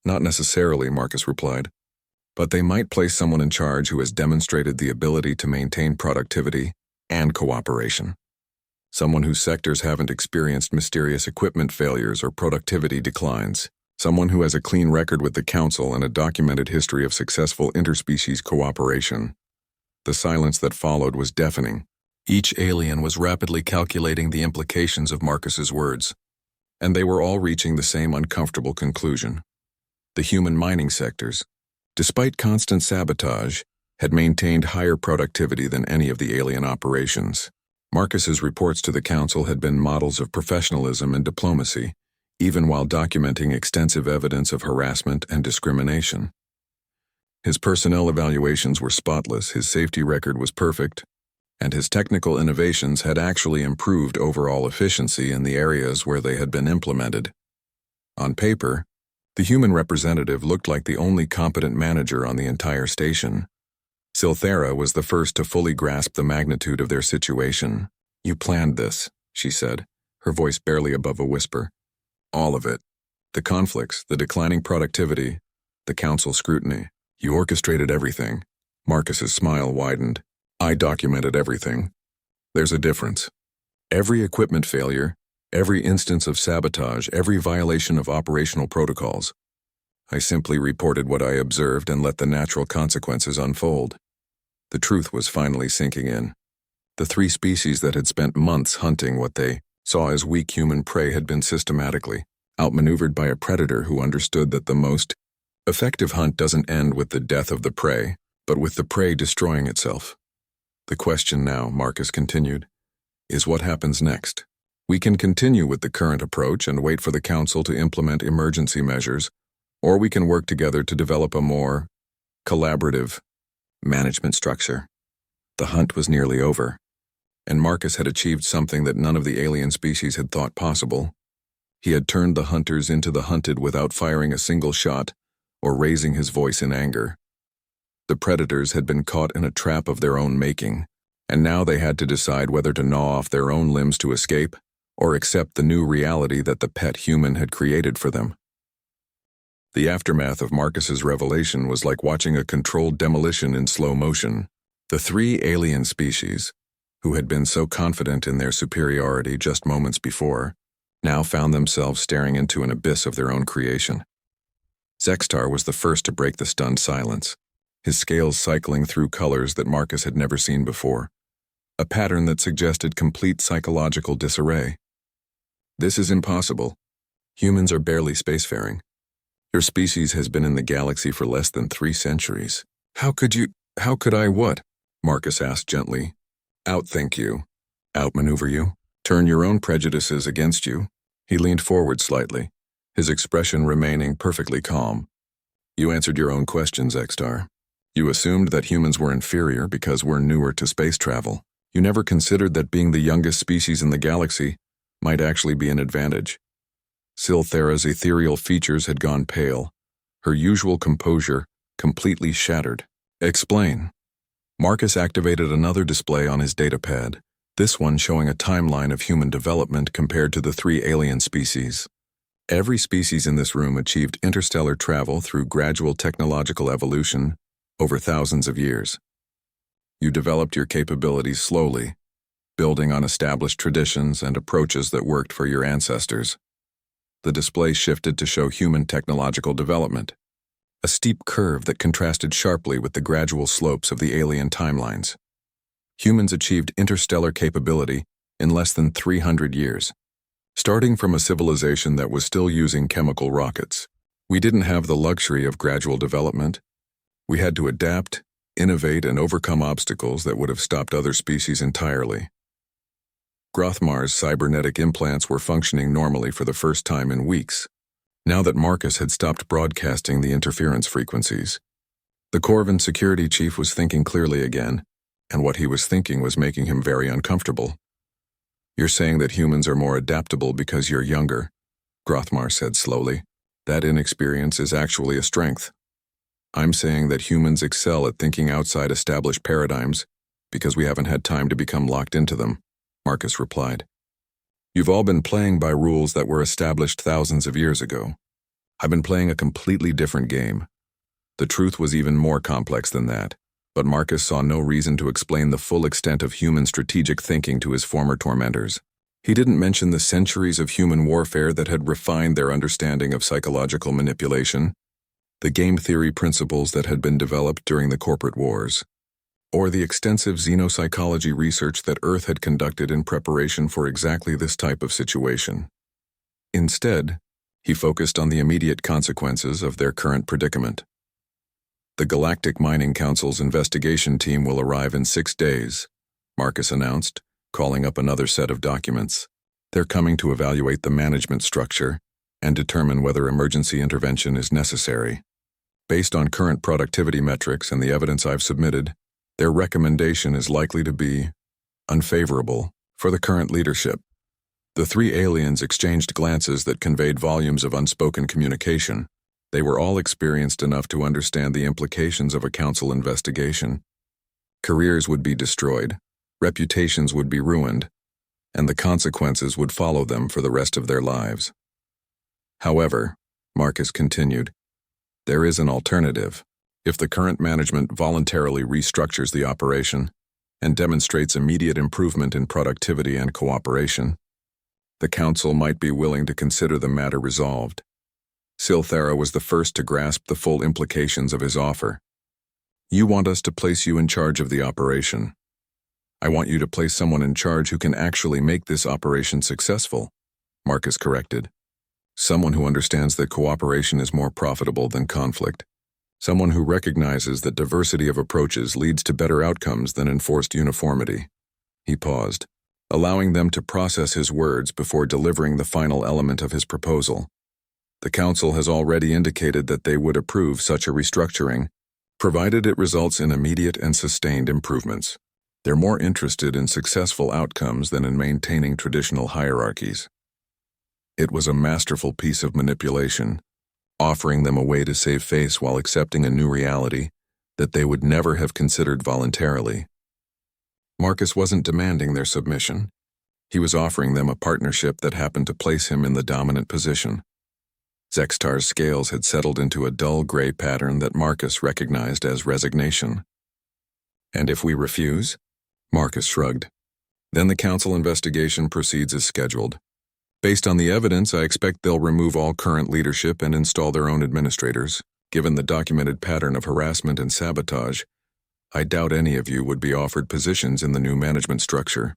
Speaker 1: Not necessarily," Marcus replied. "But they might place someone in charge who has demonstrated the ability to maintain productivity and cooperation. Someone whose sectors haven't experienced mysterious equipment failures or productivity declines. Someone who has a clean record with the Council and a documented history of successful interspecies cooperation." The silence that followed was deafening. Each alien was rapidly calculating the implications of Marcus's words, and they were all reaching the same uncomfortable conclusion. The human mining sectors, despite constant sabotage, had maintained higher productivity than any of the alien operations. Marcus's reports to the Council had been models of professionalism and diplomacy, even while documenting extensive evidence of harassment and discrimination. His personnel evaluations were spotless, his safety record was perfect, and his technical innovations had actually improved overall efficiency in the areas where they had been implemented. On paper, the human representative looked like the only competent manager on the entire station. Silthera was the first to fully grasp the magnitude of their situation. "You planned this," she said, her voice barely above a whisper. "All of it. The conflicts, the declining productivity, the Council scrutiny. You orchestrated everything." Marcus's smile widened. "I documented everything. There's a difference. Every equipment failure, every instance of sabotage, every violation of operational protocols. I simply reported what I observed and let the natural consequences unfold." The truth was finally sinking in. The 3 species that had spent months hunting what they saw as weak human prey had been systematically outmaneuvered by a predator who understood that the most effective hunt doesn't end with the death of the prey, but with the prey destroying itself. "The question now," Marcus continued, "is what happens next. We can continue with the current approach and wait for the Council to implement emergency measures, or we can work together to develop a more collaborative management structure." The hunt was nearly over, and Marcus had achieved something that none of the alien species had thought possible. He had turned the hunters into the hunted without firing a single shot or raising his voice in anger. The predators had been caught in a trap of their own making, and now they had to decide whether to gnaw off their own limbs to escape or accept the new reality that the pet human had created for them. The aftermath of Marcus's revelation was like watching a controlled demolition in slow motion. The 3 alien species, who had been so confident in their superiority just moments before, now found themselves staring into an abyss of their own creation. Zextar was the first to break the stunned silence, his scales cycling through colors that Marcus had never seen before, a pattern that suggested complete psychological disarray. "This is impossible. Humans are barely spacefaring. Your species has been in the galaxy for less than 3 centuries. How could I what?" Marcus asked gently. "Outthink you. Outmaneuver you. Turn your own prejudices against you." He leaned forward slightly, his expression remaining perfectly calm. "You answered your own questions, Zextar. You assumed that humans were inferior because we're newer to space travel. You never considered that being the youngest species in the galaxy might actually be an advantage." Silthera's ethereal features had gone pale, her usual composure completely shattered. "Explain." Marcus activated another display on his datapad, this one showing a timeline of human development compared to the 3 alien species. Every species in this room achieved interstellar travel through gradual technological evolution over thousands of years. You developed your capabilities slowly, building on established traditions and approaches that worked for your ancestors. The display shifted to show human technological development, a steep curve that contrasted sharply with the gradual slopes of the alien timelines. Humans achieved interstellar capability in less than 300 years. Starting from a civilization that was still using chemical rockets, we didn't have the luxury of gradual development. We had to adapt, innovate, and overcome obstacles that would have stopped other species entirely. Grothmar's cybernetic implants were functioning normally for the first time in weeks, now that Marcus had stopped broadcasting the interference frequencies. The Corvin security chief was thinking clearly again, and what he was thinking was making him very uncomfortable. "You're saying that humans are more adaptable because you're younger," Grothmar said slowly. "That inexperience is actually a strength. I'm saying that humans excel at thinking outside established paradigms because we haven't had time to become locked into them," Marcus replied. "You've all been playing by rules that were established thousands of years ago. I've been playing a completely different game. The truth was even more complex than that, but Marcus saw no reason to explain the full extent of human strategic thinking to his former tormentors. He didn't mention the centuries of human warfare that had refined their understanding of psychological manipulation, the game theory principles that had been developed during the corporate wars, or the extensive xenopsychology research that Earth had conducted in preparation for exactly this type of situation. Instead, he focused on the immediate consequences of their current predicament. "The Galactic Mining Council's investigation team will arrive in 6 days," Marcus announced, calling up another set of documents. "They're coming to evaluate the management structure and determine whether emergency intervention is necessary. Based on current productivity metrics and the evidence I've submitted, their recommendation is likely to be unfavorable for the current leadership." The 3 aliens exchanged glances that conveyed volumes of unspoken communication. They were all experienced enough to understand the implications of a council investigation. Careers would be destroyed, reputations would be ruined, and the consequences would follow them for the rest of their lives. "However," Marcus continued, "there is an alternative. If the current management voluntarily restructures the operation and demonstrates immediate improvement in productivity and cooperation, the council might be willing to consider the matter resolved." Silthera was the first to grasp the full implications of his offer. "You want us to place you in charge of the operation. I want you to place someone in charge who can actually make this operation successful," Marcus corrected. "Someone who understands that cooperation is more profitable than conflict. Someone who recognizes that diversity of approaches leads to better outcomes than enforced uniformity." He paused, allowing them to process his words before delivering the final element of his proposal. "The council has already indicated that they would approve such a restructuring, provided it results in immediate and sustained improvements. They're more interested in successful outcomes than in maintaining traditional hierarchies." It was a masterful piece of manipulation, offering them a way to save face while accepting a new reality that they would never have considered voluntarily. Marcus wasn't demanding their submission. He was offering them a partnership that happened to place him in the dominant position. Zextar's scales had settled into a dull gray pattern that Marcus recognized as resignation. "And if we refuse?" Marcus shrugged. "Then the council investigation proceeds as scheduled. Based on the evidence, I expect they'll remove all current leadership and install their own administrators. Given the documented pattern of harassment and sabotage, I doubt any of you would be offered positions in the new management structure."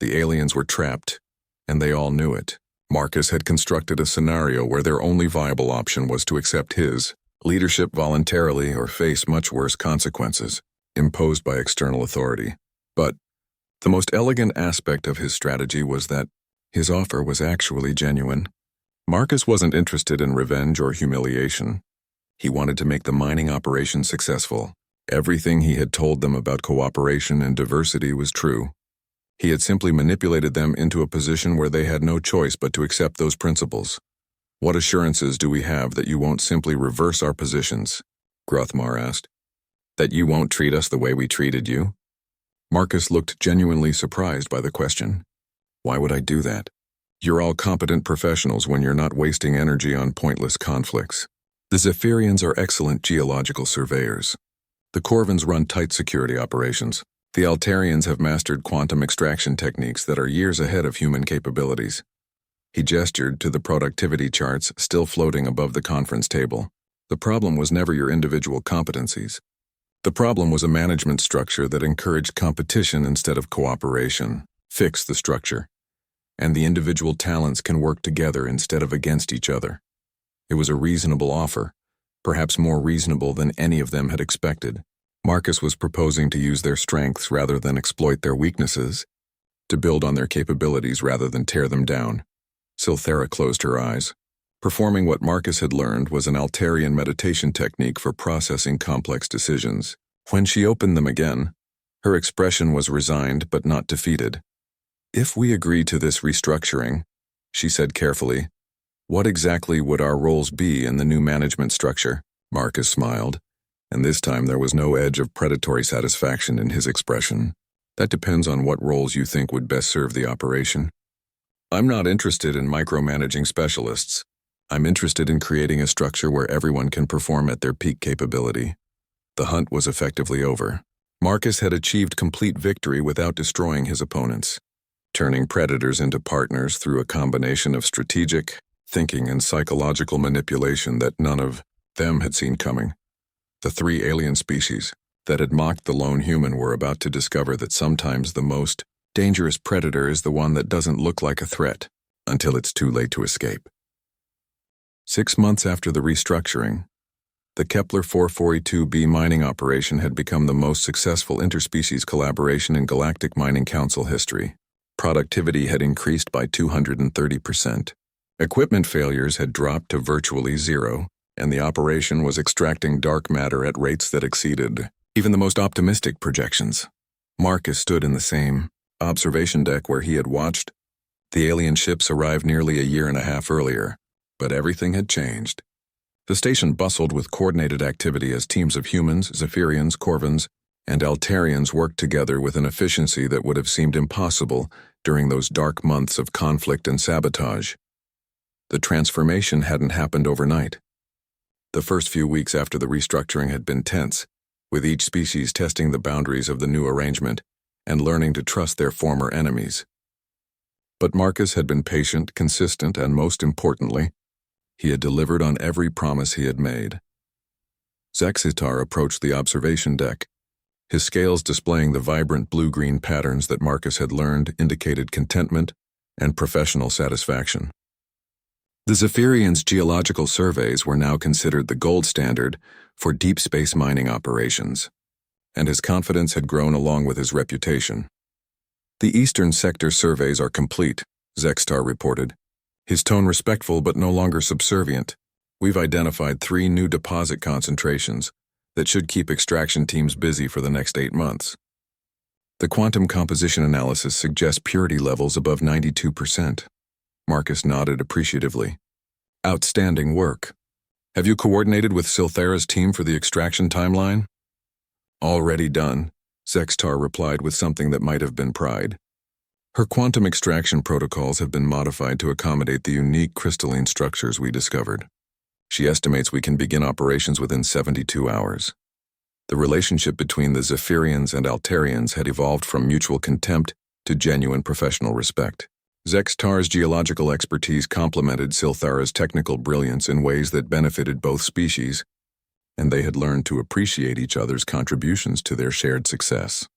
Speaker 1: The aliens were trapped, and they all knew it. Marcus had constructed a scenario where their only viable option was to accept his leadership voluntarily or face much worse consequences imposed by external authority. But the most elegant aspect of his strategy was that his offer was actually genuine. Marcus wasn't interested in revenge or humiliation. He wanted to make the mining operation successful. Everything he had told them about cooperation and diversity was true. He had simply manipulated them into a position where they had no choice but to accept those principles. "What assurances do we have that you won't simply reverse our positions?" Grothmar asked. That you won't treat us the way we treated you? Marcus looked genuinely surprised by the question. Why would I do that? You're all competent professionals when you're not wasting energy on pointless conflicts. The Zephyrians are excellent geological surveyors. The Corvins run tight security operations. The Altarians have mastered quantum extraction techniques that are years ahead of human capabilities. He gestured to the productivity charts still floating above the conference table. The problem was never your individual competencies. The problem was a management structure that encouraged competition instead of cooperation. Fix the structure, and the individual talents can work together instead of against each other. It was a reasonable offer, perhaps more reasonable than any of them had expected. Marcus was proposing to use their strengths rather than exploit their weaknesses, to build on their capabilities rather than tear them down. Silthera closed her eyes. Performing what Marcus had learned was an Altarian meditation technique for processing complex decisions. When she opened them again, her expression was resigned but not defeated. If we agree to this restructuring, she said carefully, what exactly would our roles be in the new management structure? Marcus smiled, and this time there was no edge of predatory satisfaction in his expression. That depends on what roles you think would best serve the operation. I'm not interested in micromanaging specialists. I'm interested in creating a structure where everyone can perform at their peak capability. The hunt was effectively over. Marcus had achieved complete victory without destroying his opponents, turning predators into partners through a combination of strategic thinking and psychological manipulation that none of them had seen coming. The three alien species that had mocked the lone human were about to discover that sometimes the most dangerous predator is the one that doesn't look like a threat until it's too late to escape. 6 months after the restructuring, the Kepler 442b mining operation had become the most successful interspecies collaboration in Galactic Mining Council history. Productivity had increased by 230%. Equipment failures had dropped to virtually zero, and the operation was extracting dark matter at rates that exceeded even the most optimistic projections. Marcus stood in the same observation deck where he had watched the alien ships arrive nearly a year and a half earlier, but everything had changed. The station bustled with coordinated activity as teams of humans, Zephyrians, Corvins, and Altarians worked together with an efficiency that would have seemed impossible during those dark months of conflict and sabotage. The transformation hadn't happened overnight. The first few weeks after the restructuring had been tense, with each species testing the boundaries of the new arrangement and learning to trust their former enemies. But Marcus had been patient, consistent, and most importantly, he had delivered on every promise he had made. Zexitar approached the observation deck. His scales displaying the vibrant blue-green patterns that Marcus had learned indicated contentment and professional satisfaction. The Zephyrians' geological surveys were now considered the gold standard for deep space mining operations, and his confidence had grown along with his reputation. The Eastern Sector surveys are complete, Zextar reported, his tone respectful but no longer subservient. We've identified 3 new deposit concentrations that should keep extraction teams busy for the next 8 months. The quantum composition analysis suggests purity levels above 92%. Marcus nodded appreciatively. Outstanding work. Have you coordinated with Silthera's team for the extraction timeline? Already done, Zextar replied with something that might have been pride. Her quantum extraction protocols have been modified to accommodate the unique crystalline structures we discovered. She estimates we can begin operations within 72 hours. The relationship between the Zephyrians and Altarians had evolved from mutual contempt to genuine professional respect. Zextar's geological expertise complemented Silthara's technical brilliance in ways that benefited both species, and they had learned to appreciate each other's contributions to their shared success.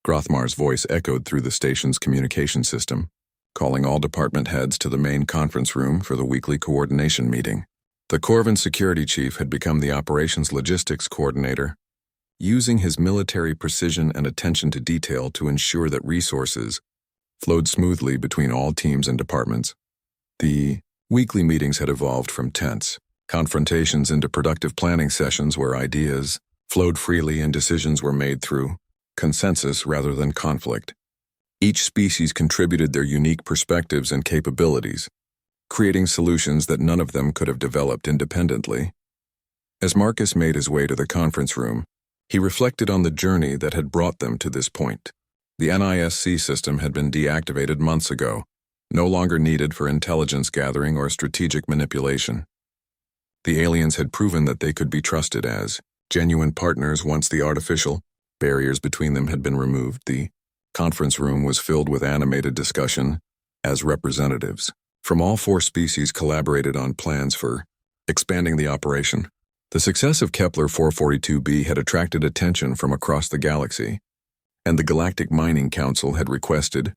Speaker 1: Grothmar's voice echoed through the station's communication system, calling all department heads to the main conference room for the weekly coordination meeting. The Corvin security chief had become the operations logistics coordinator, using his military precision and attention to detail to ensure that resources flowed smoothly between all teams and departments. The weekly meetings had evolved from tense confrontations into productive planning sessions where ideas flowed freely and decisions were made through consensus rather than conflict. Each species contributed their unique perspectives and capabilities, creating solutions that none of them could have developed independently. As Marcus made his way to the conference room, He reflected on the journey that had brought them to this point. The NISC system had been deactivated months ago, no longer needed for intelligence gathering or strategic manipulation. The aliens had proven that they could be trusted as genuine partners once the artificial barriers between them had been removed. The conference room was filled with animated discussion as representatives from all 4 species collaborated on plans for expanding the operation. The success of Kepler 442b had attracted attention from across the galaxy, and the Galactic Mining Council had requested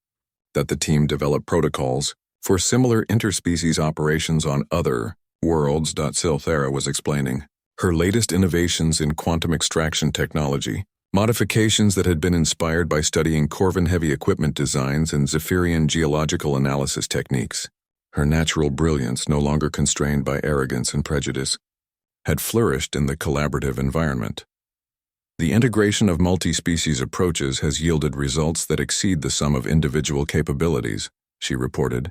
Speaker 1: that the team develop protocols for similar interspecies operations on other worlds. Silthera was explaining her latest innovations in quantum extraction technology, modifications that had been inspired by studying Corvin heavy equipment designs and Zephyrian geological analysis techniques. Her natural brilliance, no longer constrained by arrogance and prejudice, had flourished in the collaborative environment. The integration of multi-species approaches has yielded results that exceed the sum of individual capabilities, she reported,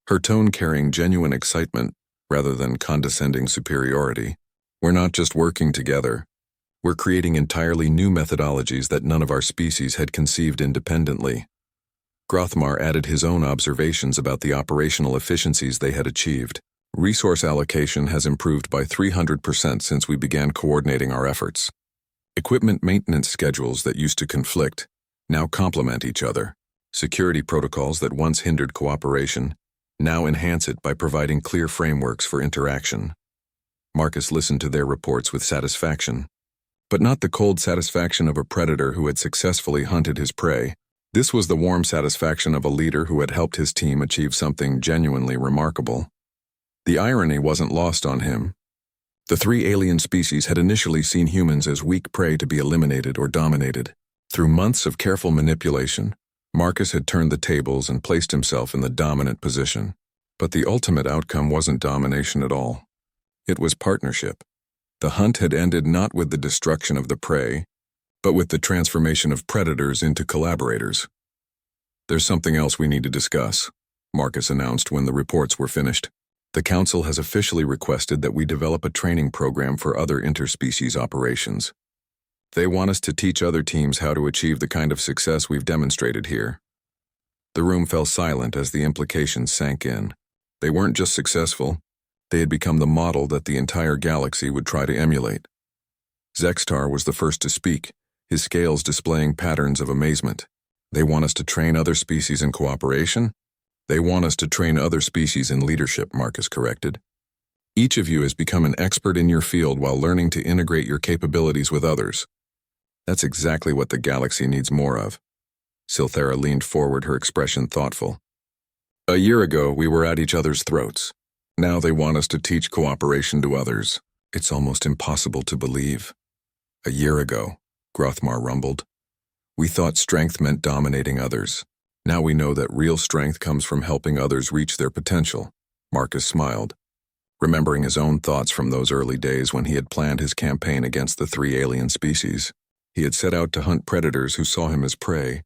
Speaker 1: her tone carrying genuine excitement rather than condescending superiority. We're not just working together. We're creating entirely new methodologies that none of our species had conceived independently. Grothmar added his own observations about the operational efficiencies they had achieved. Resource allocation has improved by 300% since we began coordinating our efforts. Equipment maintenance schedules that used to conflict now complement each other. Security protocols that once hindered cooperation now enhance it by providing clear frameworks for interaction. Marcus listened to their reports with satisfaction, but not the cold satisfaction of a predator who had successfully hunted his prey. This was the warm satisfaction of a leader who had helped his team achieve something genuinely remarkable. The irony wasn't lost on him. The 3 alien species had initially seen humans as weak prey to be eliminated or dominated. Through months of careful manipulation, Marcus had turned the tables and placed himself in the dominant position. But the ultimate outcome wasn't domination at all. It was partnership. The hunt had ended not with the destruction of the prey, but with the transformation of predators into collaborators. There's something else we need to discuss, Marcus announced when the reports were finished. The Council has officially requested that we develop a training program for other interspecies operations. They want us to teach other teams how to achieve the kind of success we've demonstrated here. The room fell silent as the implications sank in. They weren't just successful, they had become the model that the entire galaxy would try to emulate. Zextar was the first to speak, his scales displaying patterns of amazement. They want us to train other species in cooperation? They want us to train other species in leadership, Marcus corrected. Each of you has become an expert in your field while learning to integrate your capabilities with others. That's exactly what the galaxy needs more of. Silthera leaned forward, her expression thoughtful. A year ago, we were at each other's throats. Now they want us to teach cooperation to others. It's almost impossible to believe. A year ago, Grothmar rumbled, we thought strength meant dominating others. Now we know that real strength comes from helping others reach their potential. Marcus smiled, remembering his own thoughts from those early days when he had planned his campaign against the 3 alien species. He had set out to hunt predators who saw him as prey,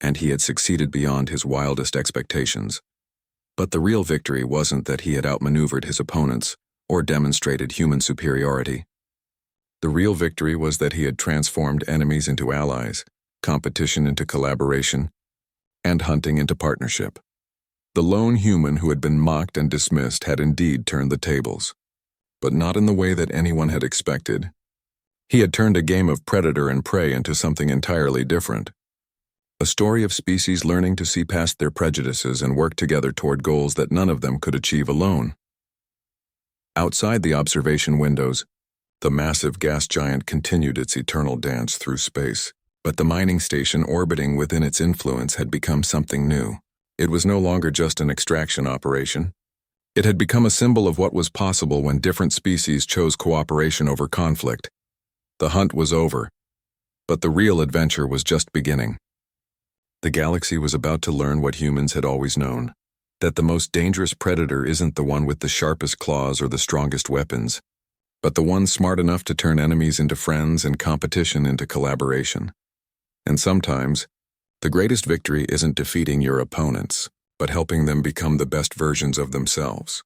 Speaker 1: and he had succeeded beyond his wildest expectations. But the real victory wasn't that he had outmaneuvered his opponents or demonstrated human superiority. The real victory was that he had transformed enemies into allies, competition into collaboration, and hunting into partnership. The lone human who had been mocked and dismissed had indeed turned the tables, but not in the way that anyone had expected. He had turned a game of predator and prey into something entirely different. A story of species learning to see past their prejudices and work together toward goals that none of them could achieve alone. Outside the observation windows, the massive gas giant continued its eternal dance through space. But the mining station orbiting within its influence had become something new. It was no longer just an extraction operation. It had become a symbol of what was possible when different species chose cooperation over conflict. The hunt was over, but the real adventure was just beginning. The galaxy was about to learn what humans had always known, that the most dangerous predator isn't the one with the sharpest claws or the strongest weapons, but the one smart enough to turn enemies into friends and competition into collaboration. And sometimes, the greatest victory isn't defeating your opponents, but helping them become the best versions of themselves.